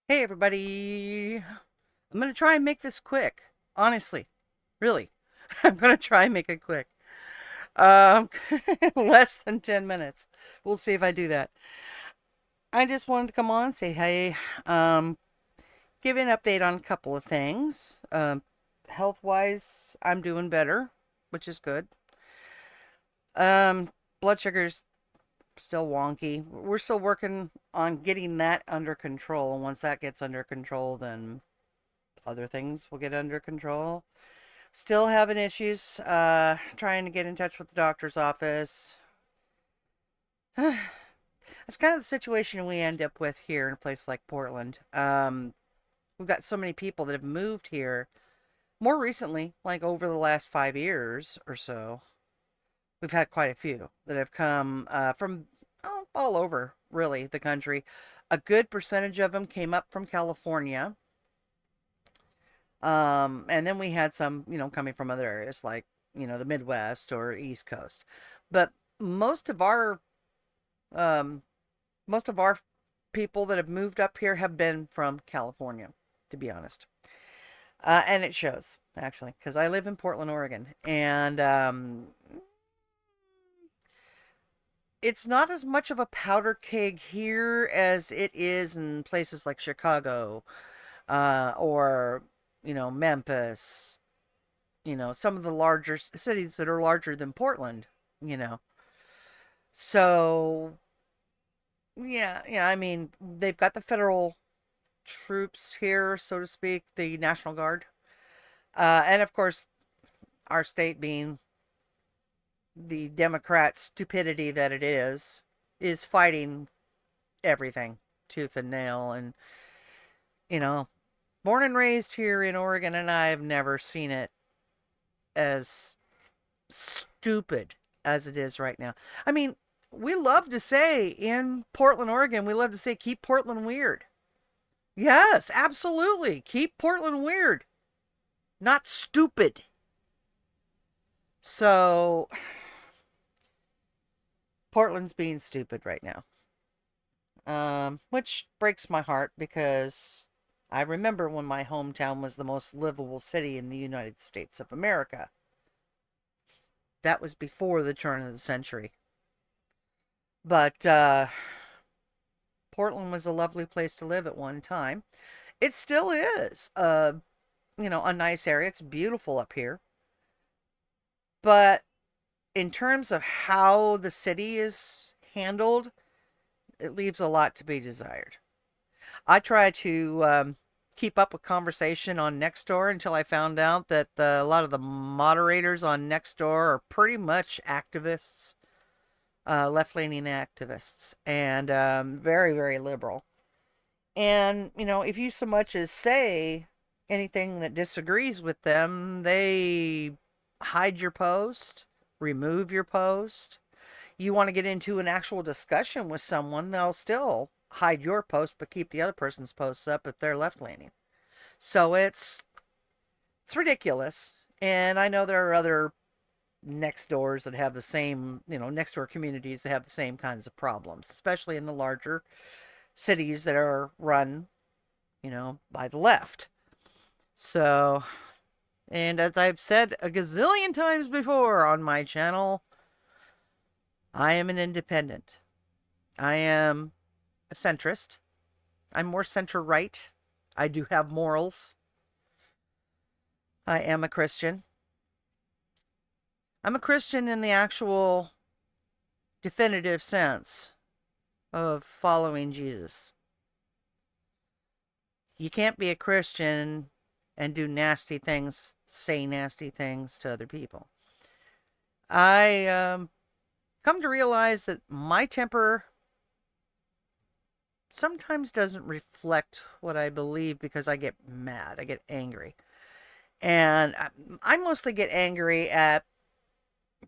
Hey everybody. I'm going to try and make this quick. Honestly. Really. I'm going to try and make it quick. Um less than 10 minutes. We'll see if I do that. I just wanted to come on and say hey, give you an update on a couple of things. Health-wise, I'm doing better, which is good. Um Blood sugar's still wonky. We're still working on getting that under control. And once that gets under control, then other things will get under control. Still having issues trying to get in touch with the doctor's office. It's kind of the situation we end up with here in a place like Portland. We've got so many people that have moved here more recently, like over the last 5 years or so. We've had quite a few that have come from all over, really, the country. A good percentage of them came up from California. And then we had some, coming from other areas like, the Midwest or East Coast. But most of our um, most of our people that have moved up here have been from California, to be honest. And it shows actually, because I live in Portland, Oregon, and it's not as much of a powder keg here as it is in places like Chicago, or Memphis, some of the larger cities that are larger than Portland, you know. So, yeah, yeah, I mean, they've got the federal troops here, so to speak, the National Guard. And of course, our state being the Democrat stupidity that it is fighting everything tooth and nail. And, you know, born and raised here in Oregon, and I've never seen it as stupid as it is right now. I mean, we love to say in Portland, Oregon, we love to say keep Portland weird. Yes, absolutely. Keep Portland weird, not stupid. So, Portland's being stupid right now. Which breaks my heart because I remember when my hometown was the most livable city in the United States of America. That was before the turn of the century. But Portland was a lovely place to live at one time. It still is. A nice area. It's beautiful up here. But in terms of how the city is handled, it leaves a lot to be desired. I try to keep up with conversation on Nextdoor until I found out that a lot of the moderators on Nextdoor are pretty much activists, left-leaning activists, and very, very liberal. And, if you so much as say anything that disagrees with them, they hide your post, remove your post. You want to get into an actual discussion with someone, they'll still hide your post but keep the other person's posts up if they're left leaning. So it's ridiculous. And I know there are other next doors that have the same, next door communities that have the same kinds of problems, especially in the larger cities that are run, by the left. So, and as I've said a gazillion times before on my channel, I am an independent. I am a centrist. I'm more center right. I do have morals. I am a Christian. I'm a Christian in the actual definitive sense of following Jesus. You can't be a Christian and do nasty things, say nasty things to other people. I come to realize that my temper sometimes doesn't reflect what I believe because I get mad, I get angry. And I mostly get angry at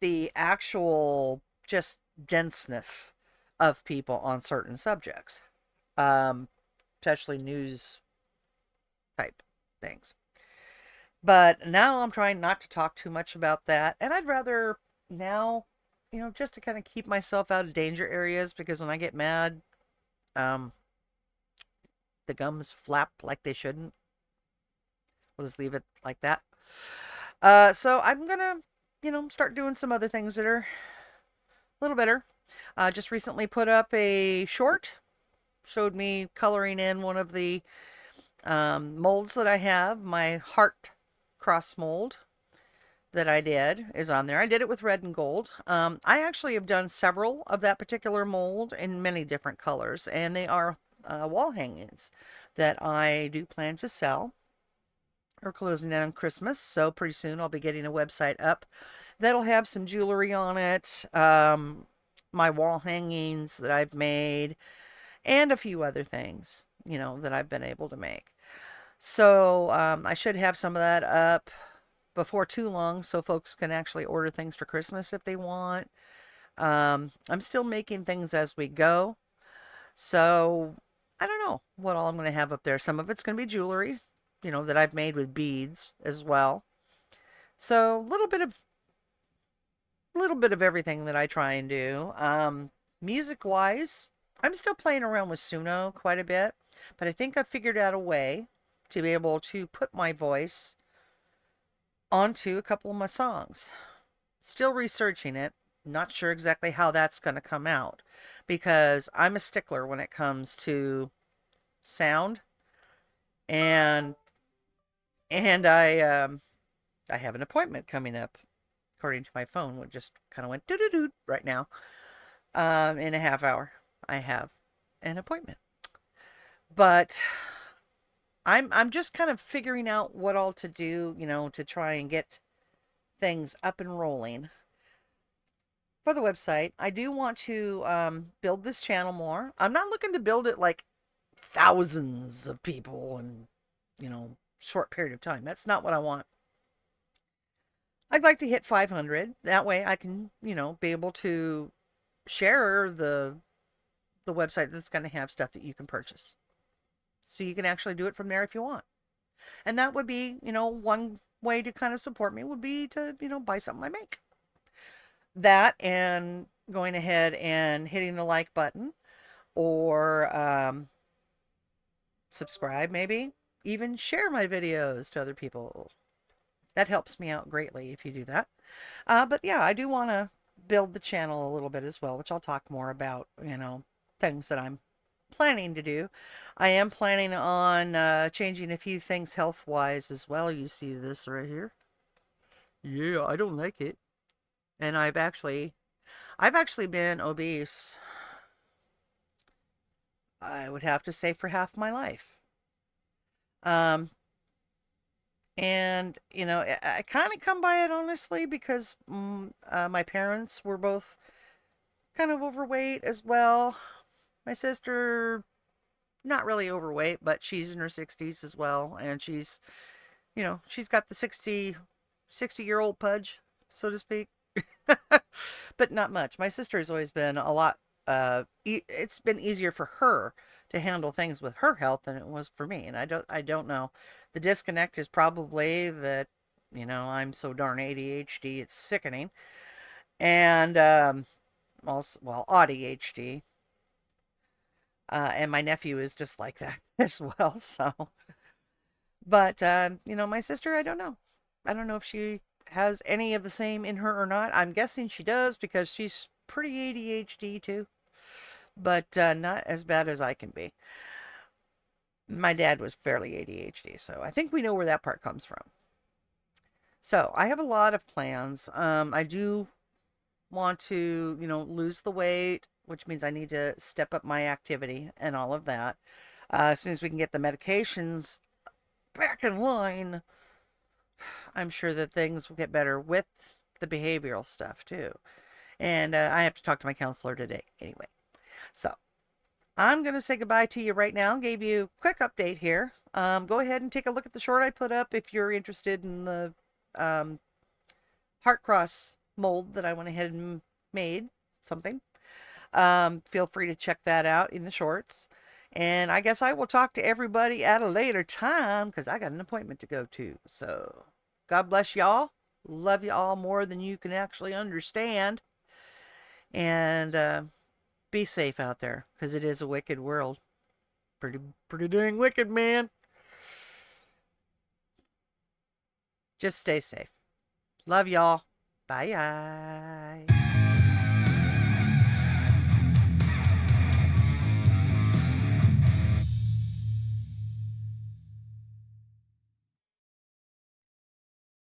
the actual just denseness of people on certain subjects, um, especially news type things. But now I'm trying not to talk too much about that. And I'd rather now, just to kind of keep myself out of danger areas because when I get mad, um, the gums flap like they shouldn't. We'll just leave it like that. So I'm gonna, start doing some other things that are a little better. Just recently put up a short, showed me coloring in one of the molds that I have. My heart cross mold that I did is on there. I did it with red and gold. I actually have done several of that particular mold in many different colors, and they are wall hangings that I do plan to sell. We're closing down on Christmas, so pretty soon I'll be getting a website up that'll have some jewelry on it, my wall hangings that I've made, and a few other things, that I've been able to make. So I should have some of that up before too long so folks can actually order things for Christmas if they want. I'm still making things as we go. So I don't know what all I'm going to have up there. Some of it's going to be jewelry, that I've made with beads as well. So a little bit of everything that I try and do. Music wise, I'm still playing around with Suno quite a bit, but I think I've figured out a way to be able to put my voice onto a couple of my songs. Still researching it. Not sure exactly how that's going to come out because I'm a stickler when it comes to sound, and I have an appointment coming up according to my phone, which just kind of went doo doo doo right now. In a half hour, I have an appointment, but I'm just kind of figuring out what all to do, to try and get things up and rolling for the website. I do want to build this channel more. I'm not looking to build it like thousands of people in, short period of time. That's not what I want. I'd like to hit 500. That way I can, be able to share the website that's going to have stuff that you can purchase. So you can actually do it from there if you want. And that would be, one way to kind of support me would be to, buy something I make. That and going ahead and hitting the like button or subscribe, maybe even share my videos to other people. That helps me out greatly if you do that. But yeah, I do want to build the channel a little bit as well, which I'll talk more about, things that I'm planning to do. I am planning on changing a few things health-wise as well. You see this right here? Yeah, I don't like it. And I've actually been obese, I would have to say, for half my life. Um, and I kind of come by it honestly because my parents were both kind of overweight as well. My sister, not really overweight, but she's in her 60s as well, and she's got the 60-year-old pudge, so to speak. But not much. My sister has always been a lot it's been easier for her to handle things with her health than it was for me, and I don't know. The disconnect is probably that I'm so darn ADHD, it's sickening. And also, well, ADHD. And my nephew is just like that as well. So, but my sister, I don't know. I don't know if she has any of the same in her or not. I'm guessing she does because she's pretty ADHD too, but not as bad as I can be. My dad was fairly ADHD, so I think we know where that part comes from. So I have a lot of plans. I do want to, lose the weight, which means I need to step up my activity and all of that. As soon as we can get the medications back in line, I'm sure that things will get better with the behavioral stuff too. And I have to talk to my counselor today anyway. So I'm going to say goodbye to you right now. Gave you a quick update here. Go ahead and take a look at the short I put up if you're interested in the um, heart cross mold that I went ahead and made something. Feel free to check that out in the shorts. And I guess I will talk to everybody at a later time because I got an appointment to go to. So God bless y'all. Love you all more than you can actually understand. And be safe out there because it is a wicked world. Pretty dang wicked, man. Just stay safe. Love y'all. Bye.